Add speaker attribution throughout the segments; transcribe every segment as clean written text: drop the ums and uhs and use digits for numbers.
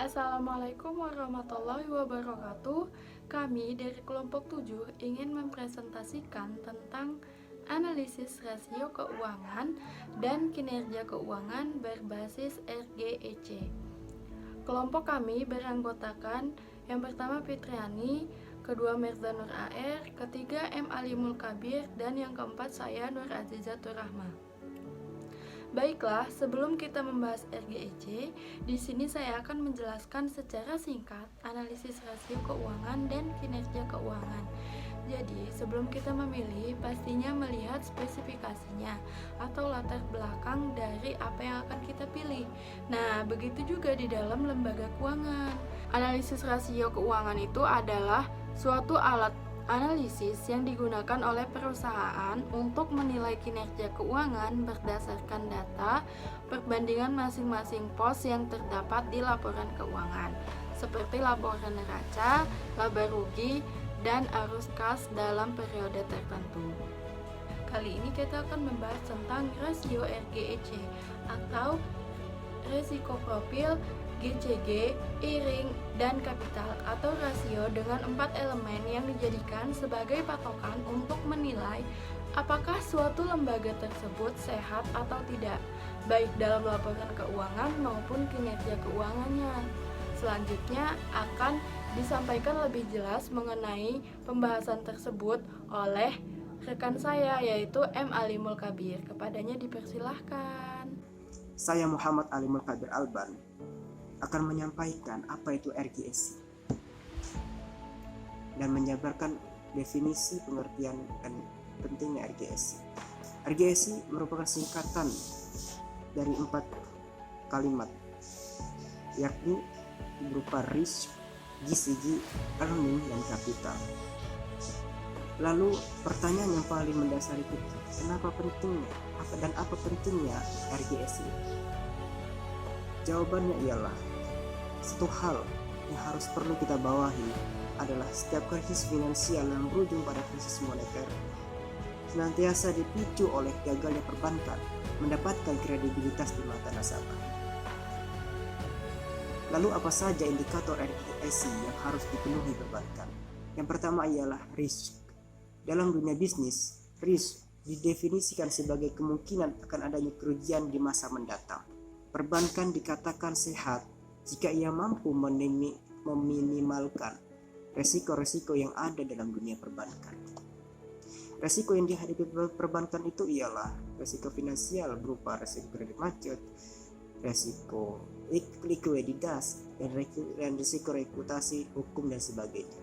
Speaker 1: Assalamualaikum warahmatullahi wabarakatuh. Kami dari kelompok 7 ingin mempresentasikan tentang analisis rasio keuangan dan kinerja keuangan berbasis RGEC. Kelompok kami beranggotakan yang pertama Fitriani, kedua Mirza Nur AR, ketiga M. Alimul Kabir, dan yang keempat saya Nur Azizatur Rahma. Baiklah, sebelum kita membahas RGEC, di sini saya akan menjelaskan secara singkat analisis rasio keuangan dan kinerja keuangan. Jadi, sebelum kita memilih, pastinya melihat spesifikasinya atau latar belakang dari apa yang akan kita pilih. Nah, begitu juga di dalam lembaga keuangan. Analisis rasio keuangan itu adalah suatu alat analisis yang digunakan oleh perusahaan untuk menilai kinerja keuangan berdasarkan data perbandingan masing-masing pos yang terdapat di laporan keuangan, seperti laporan neraca, laba rugi, dan arus kas dalam periode tertentu. Kali ini kita akan membahas tentang rasio RGEC atau resiko profil, GCG, iring, dan kapital atau rasio dengan 4 elemen yang dijadikan sebagai patokan untuk menilai apakah suatu lembaga tersebut sehat atau tidak, baik dalam laporan keuangan maupun kinerja keuangannya. Selanjutnya akan disampaikan lebih jelas mengenai pembahasan tersebut oleh rekan saya yaitu M. Alimul Kabir. Kepadanya dipersilahkan.
Speaker 2: Saya Muhammad Alimul Kabir Alban akan menyampaikan apa itu RGEC dan menjabarkan definisi, pengertian, dan pentingnya RGEC. RGEC merupakan singkatan dari 4 kalimat, yakni berupa risk, GCG, earning, dan capital. Lalu pertanyaan yang paling mendasar itu, kenapa pentingnya? Apa pentingnya RGEC? Jawabannya ialah satu hal yang harus perlu kita bawahi adalah setiap krisis finansial yang berujung pada krisis moneter senantiasa dipicu oleh gagalnya perbankan mendapatkan kredibilitas di mata nasabah. Lalu apa saja indikator RGEC yang harus dipenuhi perbankan? Yang pertama ialah risk. Dalam dunia bisnis, risk didefinisikan sebagai kemungkinan akan adanya kerugian di masa mendatang. Perbankan dikatakan sehat jika ia mampu meminimalkan resiko-resiko yang ada dalam dunia perbankan. Resiko yang dihadapi perbankan itu ialah resiko finansial berupa resiko kredit macet, resiko likuiditas, dan resiko reputasi, hukum, dan sebagainya.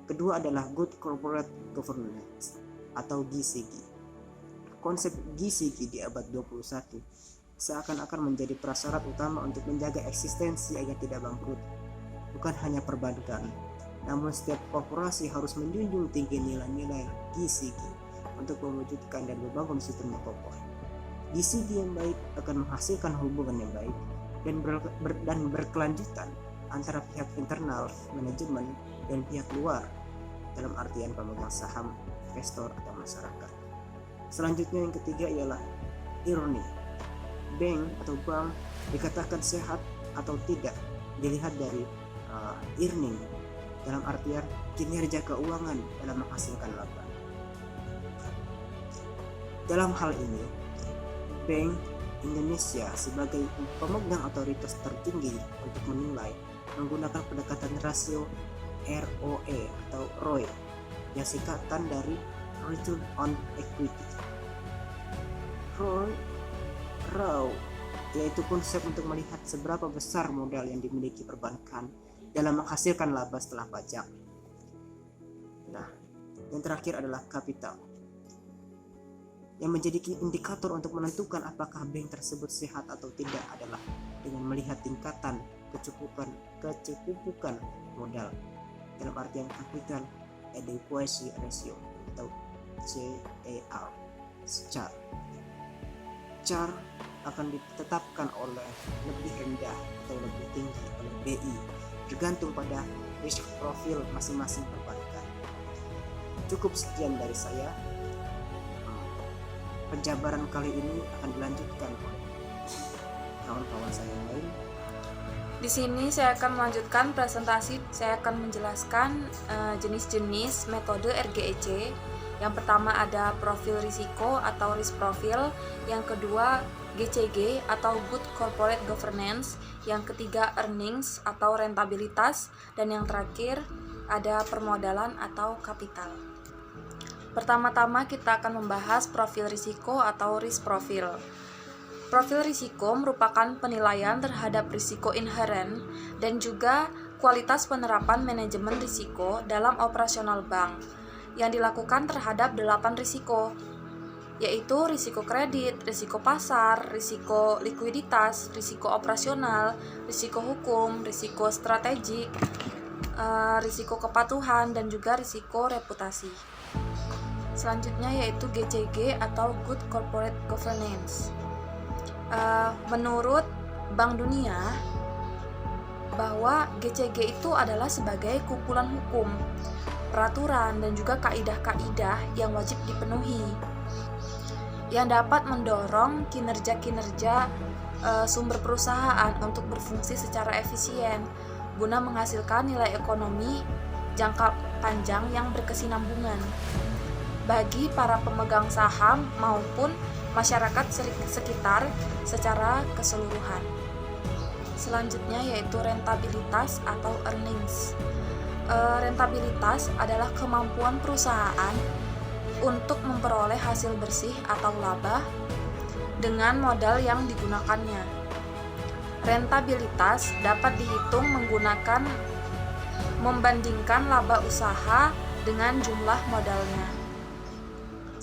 Speaker 2: Kedua adalah good corporate governance atau GCG. Konsep GCG di abad 21 seakan-akan menjadi prasyarat utama untuk menjaga eksistensi agar tidak bangkrut. Bukan hanya perbankan, namun setiap korporasi harus menjunjung tinggi nilai-nilai GCG untuk mewujudkan dan membangun sistem yang kokoh. GCG yang baik akan menghasilkan hubungan yang baik dan berkelanjutan antara pihak internal manajemen dan pihak luar dalam artian pemegang saham, investor, atau masyarakat. Selanjutnya yang ketiga ialah ironi. Bank atau bank dikatakan sehat atau tidak dilihat dari earning dalam artian kinerja keuangan dalam menghasilkan laba. Dalam hal ini, Bank Indonesia sebagai pemegang otoritas tertinggi untuk menilai menggunakan pendekatan rasio ROE atau ROE yang singkatan dari Return on Equity. ROE yaitu konsep untuk melihat seberapa besar modal yang dimiliki perbankan dalam menghasilkan laba setelah pajak. Nah, yang terakhir adalah kapital, yang menjadi indikator untuk menentukan apakah bank tersebut sehat atau tidak adalah dengan melihat tingkatan kecukupan modal dalam artian capital adequacy ratio atau CAR. CAR akan ditetapkan oleh lebih rendah atau lebih tinggi oleh BI tergantung pada risk profil masing-masing perbankan. Cukup sekian dari saya. Penjabaran kali ini akan dilanjutkan oleh kawan-kawan saya yang lain.
Speaker 3: Di sini saya akan melanjutkan presentasi. Saya akan menjelaskan jenis-jenis metode RGEC. Yang pertama ada profil risiko atau risk profile, yang kedua GCG atau good corporate governance, yang ketiga earnings atau rentabilitas, dan yang terakhir ada permodalan atau kapital. Pertama-tama kita akan membahas profil risiko atau risk profile. Profil risiko merupakan penilaian terhadap risiko inheren dan juga kualitas penerapan manajemen risiko dalam operasional bank yang dilakukan terhadap 8 risiko, yaitu risiko kredit, risiko pasar, risiko likuiditas, risiko operasional, risiko hukum, risiko strategik, risiko kepatuhan, dan juga risiko reputasi. Selanjutnya yaitu GCG atau Good Corporate Governance. Menurut Bank Dunia, bahwa GCG itu adalah sebagai kumpulan hukum, peraturan, dan juga kaidah-kaidah yang wajib dipenuhi, yang dapat mendorong kinerja-kinerja sumber perusahaan untuk berfungsi secara efisien guna menghasilkan nilai ekonomi jangka panjang yang berkesinambungan bagi para pemegang saham maupun masyarakat sekitar secara keseluruhan. Selanjutnya yaitu rentabilitas atau earnings. Rentabilitas adalah kemampuan perusahaan untuk memperoleh hasil bersih atau laba dengan modal yang digunakannya. Rentabilitas dapat dihitung menggunakan membandingkan laba usaha dengan jumlah modalnya.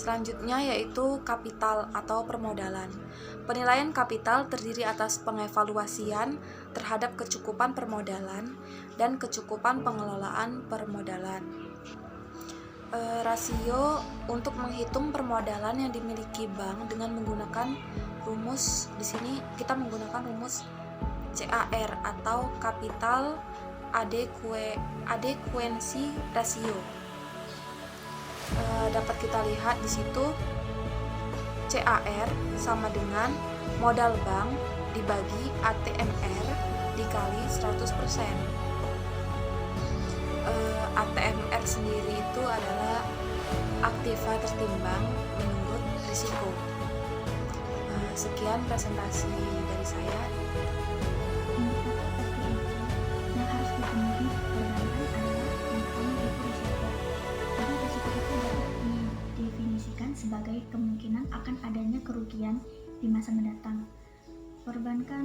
Speaker 3: Selanjutnya yaitu kapital atau permodalan. Penilaian kapital terdiri atas pengevaluasian terhadap kecukupan permodalan dan kecukupan pengelolaan permodalan. Rasio untuk menghitung permodalan yang dimiliki bank dengan menggunakan rumus, di sini kita menggunakan rumus CAR atau Capital Adequacy Ratio. Dapat kita lihat di situ CAR sama dengan modal bank dibagi ATMR dikali 100%. ATMR sendiri itu adalah aktiva tertimbang menurut risiko. Sekian presentasi dari saya.
Speaker 4: Yang harus dipenuhi perbankan adalah yang pertama yaitu risiko. Jadi risiko itu dapat didefinisikan sebagai kemungkinan akan adanya kerugian di masa mendatang. Perbankan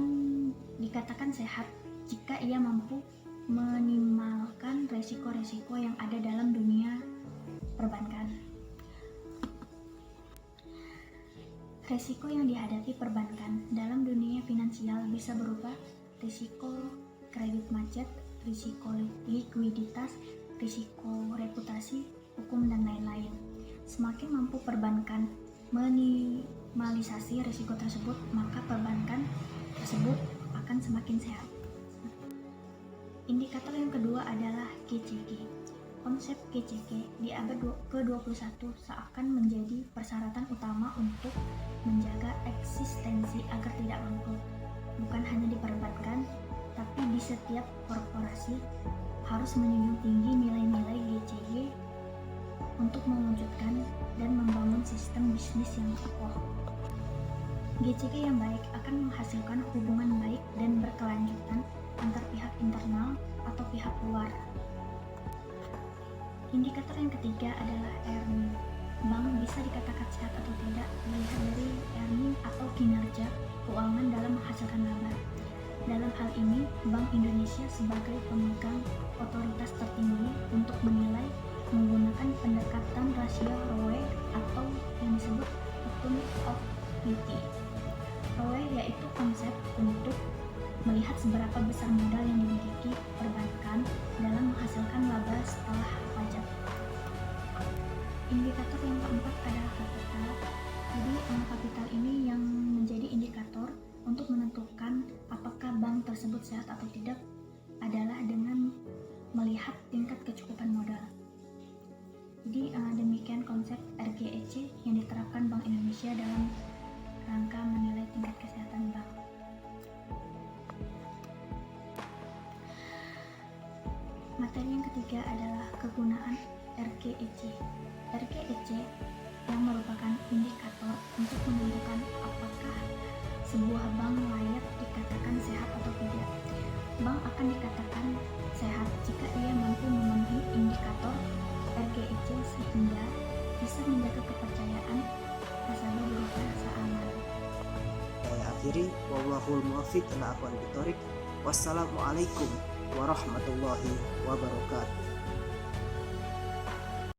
Speaker 4: dikatakan sehat jika ia mampu meminimalkan resiko-resiko yang ada dalam dunia perbankan. Resiko yang dihadapi perbankan dalam dunia finansial bisa berupa risiko kredit macet, risiko likuiditas, risiko reputasi, hukum, dan lain-lain. Semakin mampu perbankan minimalisasi risiko tersebut, maka perbankan tersebut akan semakin sehat. Indikator yang kedua adalah GCG. Konsep GCG di abad ke-21 seakan menjadi persyaratan utama untuk menjaga eksistensi agar tidak bangkrut. Bukan hanya di perbankan, tapi di setiap korporasi harus menjunjung tinggi nilai-nilai GCG untuk mewujudkan dan membangun sistem bisnis yang kokoh. GCG yang baik akan menghasilkan hubungan baik dan berkelanjutan antar pihak internal atau pihak luar. Indikator yang ketiga adalah earning. Bank bisa dikatakan sehat atau tidak dilihat dari earning atau kinerja keuangan dalam menghasilkan laba. Dalam hal ini, Bank Indonesia sebagai pemegang otoritas tertinggi untuk menilai menggunakan pendekatan rasio ROE atau yang disebut return of equity. ROE yaitu konsep untuk melihat seberapa besar modal yang dimiliki perbankan dalam menghasilkan laba setelah pajak. Indikator yang keempat adalah kapital. Jadi kapital ini yang menjadi indikator untuk menentukan apakah bank tersebut sehat atau tidak adalah dengan melihat tingkat kecukupan modal. Jadi demikian konsep RGEC yang diterapkan Bank Indonesia dalam rangka menilai tingkat kesehatan bank. Materi yang ketiga adalah kegunaan RGEC. RGEC yang merupakan indikator untuk menentukan apakah sebuah bank layak dikatakan sehat atau tidak. Bank akan dikatakan sehat jika ia mampu memenuhi indikator RGEC sehingga bisa menjaga kepercayaan nasabah berupa rasa aman.
Speaker 2: Saya akhiri, wallahul muwaffiq ila aqwamit thoriq. Wassalamualaikum warahmatullahi wabarakatuh.